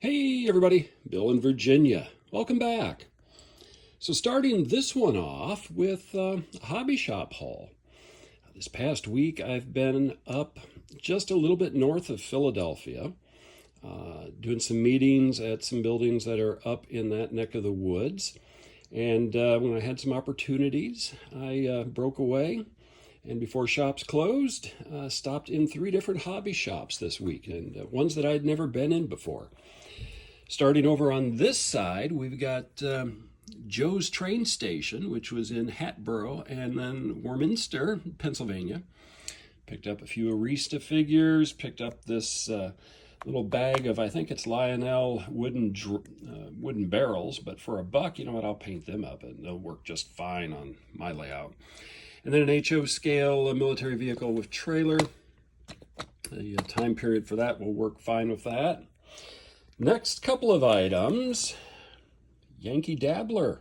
Hey everybody, Bill in Virginia. Welcome back. So starting this one off with a hobby shop haul. This past week I've been up just a little bit north of Philadelphia, doing some meetings at some buildings that are up in that neck of the woods. And when I had some opportunities, I broke away and before shops closed, stopped in 3 different hobby shops this week, and ones that I'd never been in before. Starting over on this side, we've got Joe's Train Station, which was in Hatboro, and then Warminster, Pennsylvania. Picked up a few Arista figures, picked up this little bag of, I think it's Lionel wooden barrels, but for $1, you know what, I'll paint them up and they'll work just fine on my layout. And then an HO scale, a military vehicle with trailer. The time period for that will work fine with that. Next couple of items, Yankee Dabbler.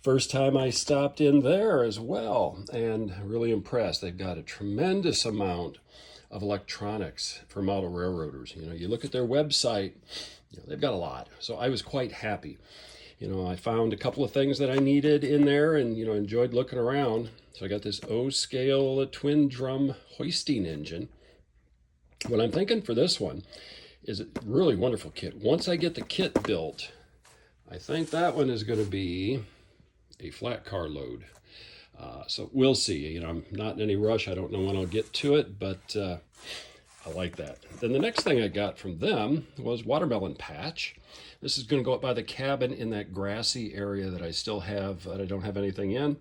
First time I stopped in there as well, and really impressed. They've got a tremendous amount of electronics for model railroaders. You know, you look at their website, you know, they've got a lot. So I was quite happy. You know, I found a couple of things that I needed in there and, you know, enjoyed looking around. So I got this O-scale twin drum hoisting engine. What I'm thinking for this one is a really wonderful kit. Once I get the kit built, I think that one is going to be a flat car load. So we'll see. You know, I'm not in any rush. I don't know when I'll get to it, but I like that. Then the next thing I got from them was watermelon patch. This is going to go up by the cabin in that grassy area that I still have, that I don't have anything in.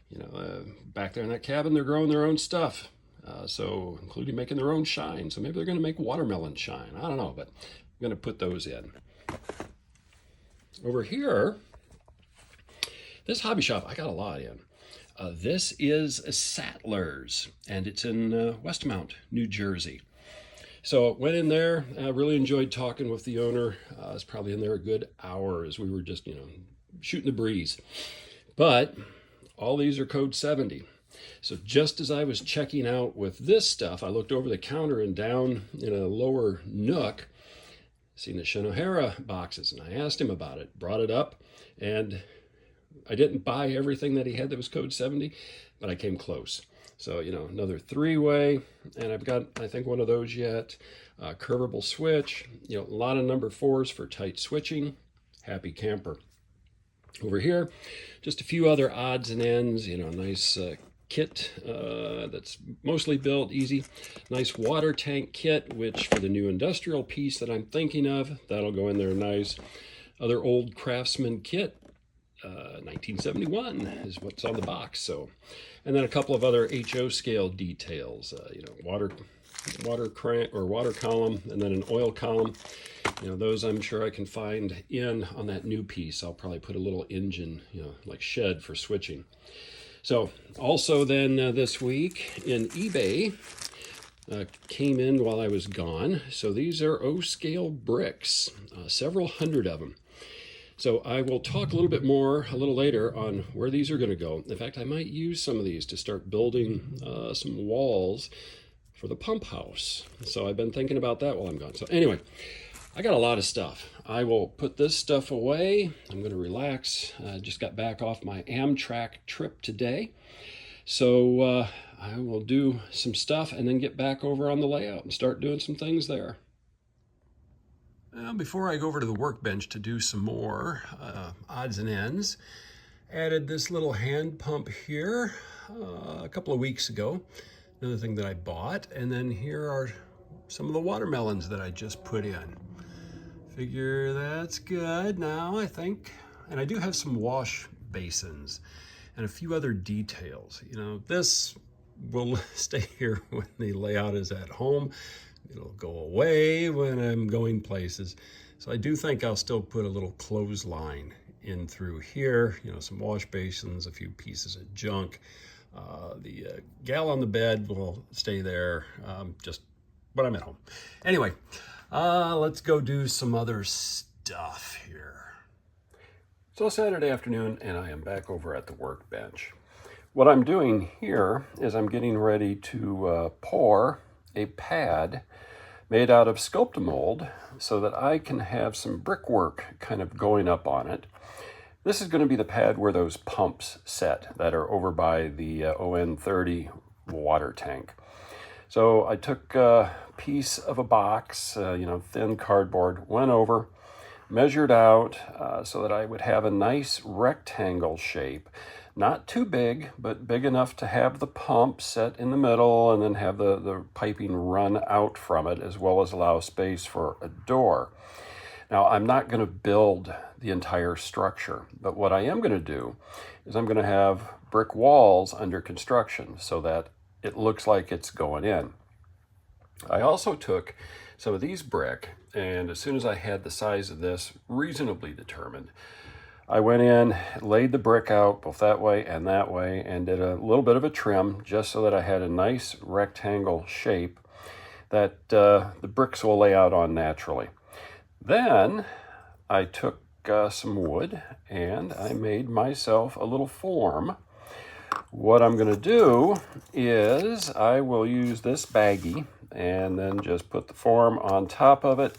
You know, back there in that cabin, they're growing their own stuff. So including making their own shine. So maybe they're going to make watermelon shine. I don't know, but I'm going to put those in. Over here, this hobby shop, I got a lot in. This is Sattler's, and it's in Westmount, New Jersey. So went in there, really enjoyed talking with the owner. I was probably in there a good hour as we were just, you know, shooting the breeze. But all these are code 70. So just as I was checking out with this stuff, I looked over the counter and down in a lower nook, seen the Shinohara boxes, and I asked him about it, brought it up, and I didn't buy everything that he had that was code 70, but I came close. So, you know, another 3-way, and I've got, I think, one of those yet. Curvable switch, you know, a lot of number 4s for tight switching. Happy camper. Over here, just a few other odds and ends, you know, nice kit that's mostly built easy. Nice water tank kit, which for the new industrial piece that I'm thinking of, that'll go in there nice. Other old Craftsman kit, 1971 is what's on the box. So, and then a couple of other HO scale details, you know, water crank or water column, and then an oil column. You know, those I'm sure I can find in on that new piece. I'll probably put a little engine, you know, like shed for switching. So also then this week in eBay, came in while I was gone. So these are O-scale bricks, several hundred of them. So I will talk a little bit more a little later on where these are going to go. In fact, I might use some of these to start building some walls for the pump house. So I've been thinking about that while I'm gone. So anyway, I got a lot of stuff. I will put this stuff away. I'm going to relax. I just got back off my Amtrak trip today. So I will do some stuff and then get back over on the layout and start doing some things there. Before I go over to the workbench to do some more odds and ends, added this little hand pump here a couple of weeks ago. Another thing that I bought. And then here are some of the watermelons that I just put in. Figure that's good now, I think. And I do have some wash basins and a few other details. You know, this will stay here when the layout is at home. It'll go away when I'm going places. So I do think I'll still put a little clothesline in through here. You know, some wash basins, a few pieces of junk. The gal on the bed will stay there just when I'm at home. Anyway, let's go do some other stuff here. So Saturday afternoon, and I am back over at the workbench. What I'm doing here is I'm getting ready to pour a pad made out of Sculptamold so that I can have some brickwork kind of going up on it. This is going to be the pad where those pumps set that are over by the On30 water tank. So I took a piece of a box, thin cardboard, went over, measured out so that I would have a nice rectangle shape. Not too big, but big enough to have the pump set in the middle and then have the piping run out from it, as well as allow space for a door. Now, I'm not going to build the entire structure, but what I am going to do is I'm going to have brick walls under construction so that it looks like it's going in. I also took some of these brick, and as soon as I had the size of this reasonably determined, I went in, laid the brick out both that way, and did a little bit of a trim just so that I had a nice rectangle shape that the bricks will lay out on naturally. Then I took some wood and I made myself a little form. What I'm going to do is I will use this baggie and then just put the form on top of it,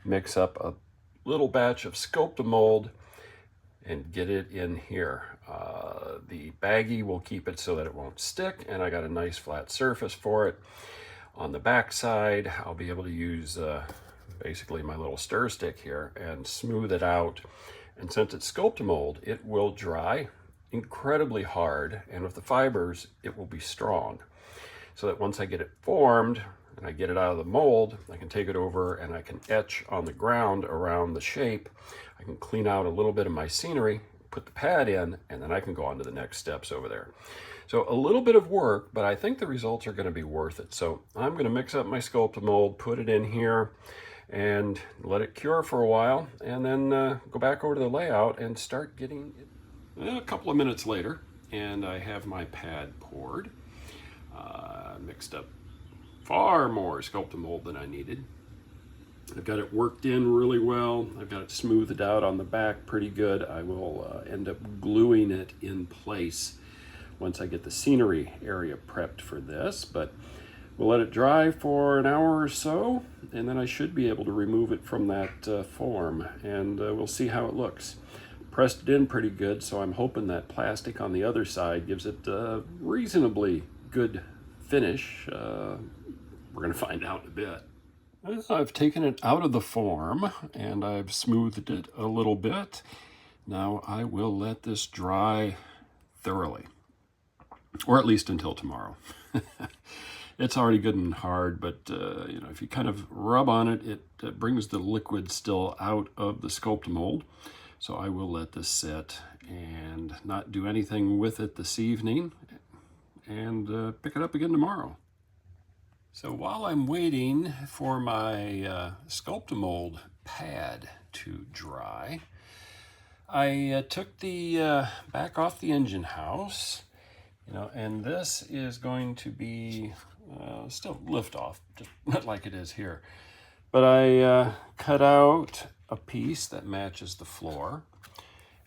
mix up a little batch of Sculptamold, and get it in here. The baggie will keep it so that it won't stick, and I got a nice flat surface for it. On the back side, I'll be able to use basically my little stir stick here and smooth it out. And since it's Sculptamold, it will dry incredibly hard, and with the fibers, it will be strong. So that once I get it formed and I get it out of the mold, I can take it over and I can etch on the ground around the shape. I can clean out a little bit of my scenery, put the pad in, and then I can go on to the next steps over there. So a little bit of work, but I think the results are going to be worth it. So I'm going to mix up my Sculptamold, put it in here, and let it cure for a while, and then go back over to the layout and start getting it. A couple of minutes later, and I have my pad poured. Mixed up far more Sculptamold than I needed. I've got it worked in really well. I've got it smoothed out on the back pretty good. I will end up gluing it in place once I get the scenery area prepped for this, but we'll let it dry for an hour or so, and then I should be able to remove it from that form, and we'll see how it looks. Pressed it in pretty good, so I'm hoping that plastic on the other side gives it a reasonably good finish. We're going to find out in a bit. I've taken it out of the form and I've smoothed it a little bit. Now I will let this dry thoroughly, or at least until tomorrow. It's already good and hard, but if you kind of rub on it, it brings the liquid still out of the Sculptamold. So I will let this sit and not do anything with it this evening, and pick it up again tomorrow. So while I'm waiting for my Sculptamold pad to dry, I took the back off the engine house, and this is going to be still lift off, just not like it is here. But I cut out a piece that matches the floor,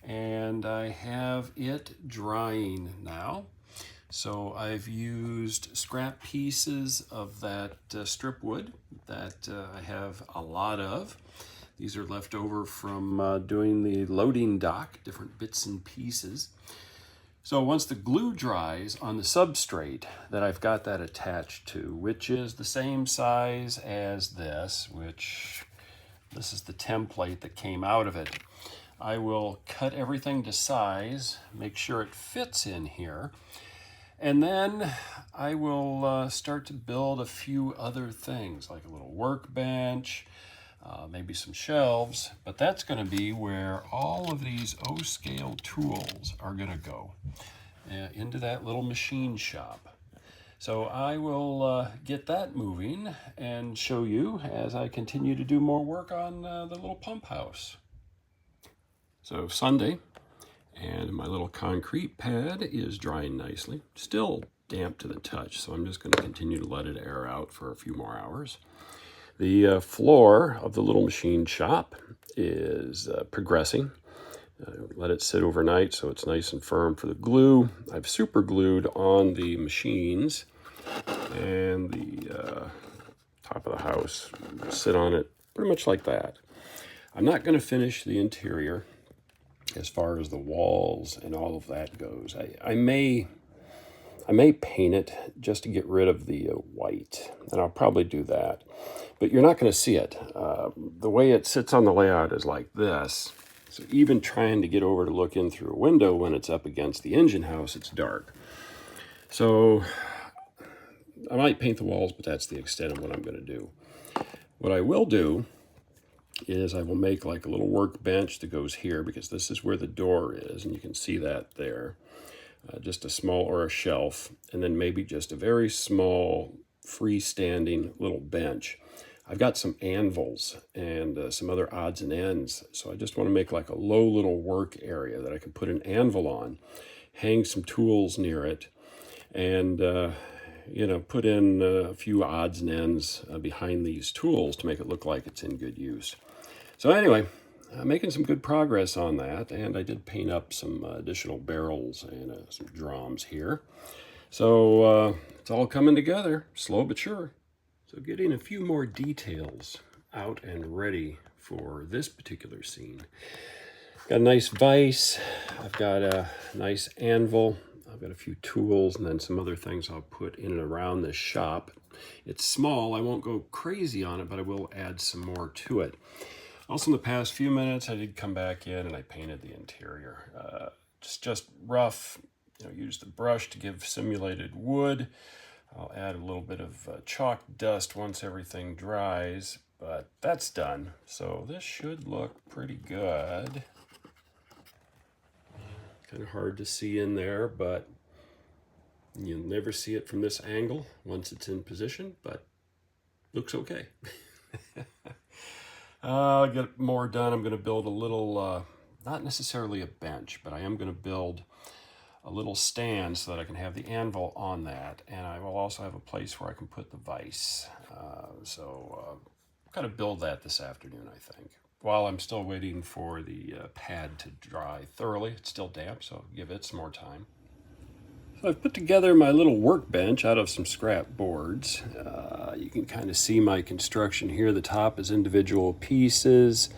and I have it drying now. So I've used scrap pieces of that strip wood that I have a lot of. These are left over from doing the loading dock, different bits and pieces. So once the glue dries on the substrate that I've got that attached to, which is the same size as this, this is the template that came out of it, I will cut everything to size, make sure it fits in here, and then I will start to build a few other things, like a little workbench, maybe some shelves, but that's going to be where all of these O-scale tools are going to go, into that little machine shop. So I will get that moving and show you as I continue to do more work on the little pump house. So Sunday, and my little concrete pad is drying nicely. Still damp to the touch, so I'm just going to continue to let it air out for a few more hours. The floor of the little machine shop is progressing. Let it sit overnight so it's nice and firm for the glue. I've super glued on the machines and the top of the house, sit on it pretty much like that. I'm not going to finish the interior as far as the walls and all of that goes. I may paint it just to get rid of the white, and I'll probably do that. But you're not going to see it. The way it sits on the layout is like this. So even trying to get over to look in through a window when it's up against the engine house, it's dark. So I might paint the walls, but that's the extent of what I'm going to do. What I will do is I will make like a little workbench that goes here, because this is where the door is, and you can see that there. Just a small, or a shelf, and then maybe just a very small freestanding little bench. I've got some anvils and some other odds and ends, so I just want to make like a low little work area that I can put an anvil on, hang some tools near it, and put in a few odds and ends behind these tools to make it look like it's in good use. So anyway, making some good progress on that, and I did paint up some additional barrels and some drums here. So it's all coming together, slow but sure. So getting a few more details out and ready for this particular scene. Got a nice vise, I've got a nice anvil, I've got a few tools, and then some other things I'll put in and around this shop. It's small, I won't go crazy on it, but I will add some more to it. Also, in the past few minutes, I did come back in and I painted the interior. Just rough, use the brush to give simulated wood. I'll add a little bit of chalk dust once everything dries, but that's done. So this should look pretty good. Kind of hard to see in there, but you'll never see it from this angle once it's in position, but looks okay. I'll get more done. I'm going to build a little, not necessarily a bench, but I am going to build a little stand so that I can have the anvil on that. And I will also have a place where I can put the vise. So I'll kind of build that this afternoon, I think. While I'm still waiting for the pad to dry thoroughly. It's still damp, so I'll give it some more time. So I've put together my little workbench out of some scrap boards. You can kind of see my construction here. The top is individual pieces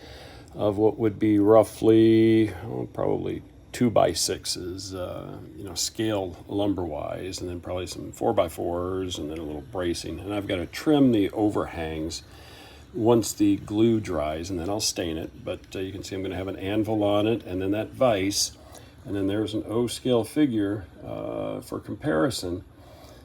of what would be roughly, probably 2x6s, scale lumber-wise, and then probably some 4x4s, and then a little bracing. And I've got to trim the overhangs once the glue dries, and then I'll stain it. But you can see I'm going to have an anvil on it, and then that vise. And then there's an O-scale figure for comparison.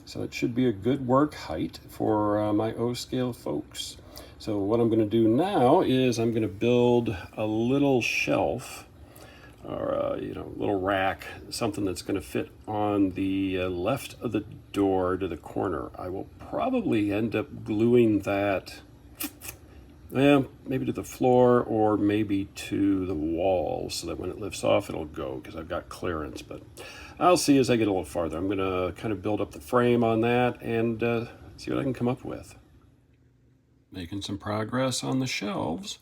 So it should be a good work height for my O-scale folks. So what I'm going to do now is I'm going to build a little shelf, or a little rack, something that's going to fit on the left of the door to the corner. I will probably end up gluing that, maybe to the floor or maybe to the wall, so that when it lifts off it'll go, because I've got clearance. But I'll see as I get a little farther. I'm going to kind of build up the frame on that and see what I can come up with. Making some progress on the shelves.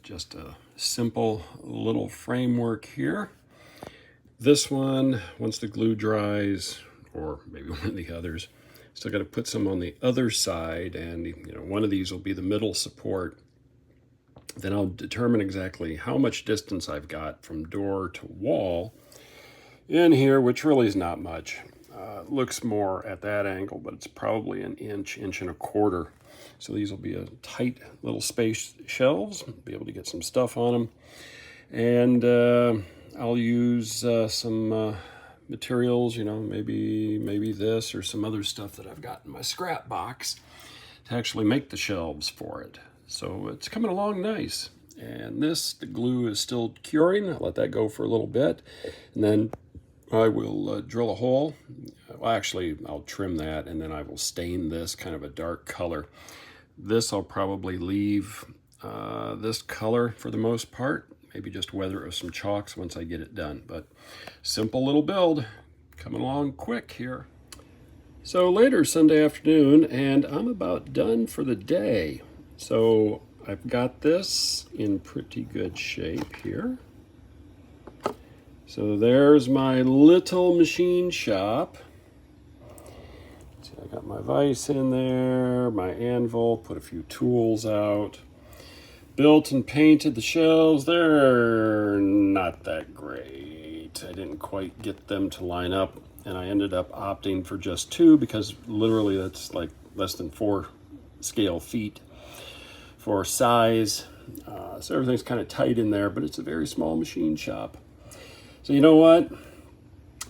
Just a simple little framework here. This one, once the glue dries, or maybe one of the others, still got to put some on the other side, and one of these will be the middle support. Then I'll determine exactly how much distance I've got from door to wall in here, which really is not much. Looks more at that angle, but it's probably an inch and a quarter. So these will be a tight little space shelves, be able to get some stuff on them. And I'll use some materials, maybe this or some other stuff that I've got in my scrap box to actually make the shelves for it. So it's coming along nice. And the glue is still curing. I'll let that go for a little bit. And then I will drill a hole. Well, actually, I'll trim that, and then I will stain this kind of a dark color. This I'll probably leave this color for the most part. Maybe just weather it with some chalks once I get it done. But simple little build, coming along quick here. So later Sunday afternoon, and I'm about done for the day. So I've got this in pretty good shape here. So there's my little machine shop. As See, I got my vise in there, my anvil, put a few tools out. Built and painted the shelves. They're not that great. I didn't quite get them to line up, and I ended up opting for just 2 because literally that's like less than 4 scale feet for size. So everything's kind of tight in there, but it's a very small machine shop. So you know what?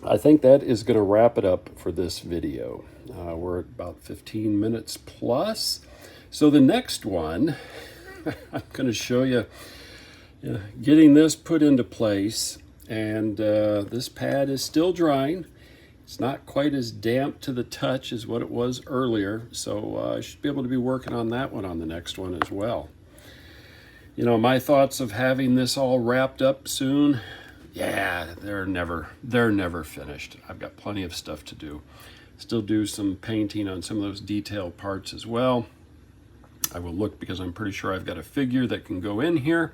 I think that is going to wrap it up for this video. We're at about 15 minutes plus. So the next one, I'm going to show you getting this put into place. And this pad is still drying. It's not quite as damp to the touch as what it was earlier. So I should be able to be working on that one on the next one as well. You know, my thoughts of having this all wrapped up soon, yeah, they're never finished. I've got plenty of stuff to do. Still do some painting on some of those detailed parts as well. I will look because I'm pretty sure I've got a figure that can go in here.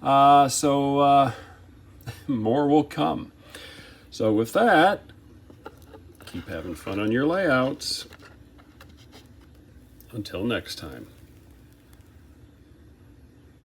So more will come. So with that, keep having fun on your layouts. Until next time.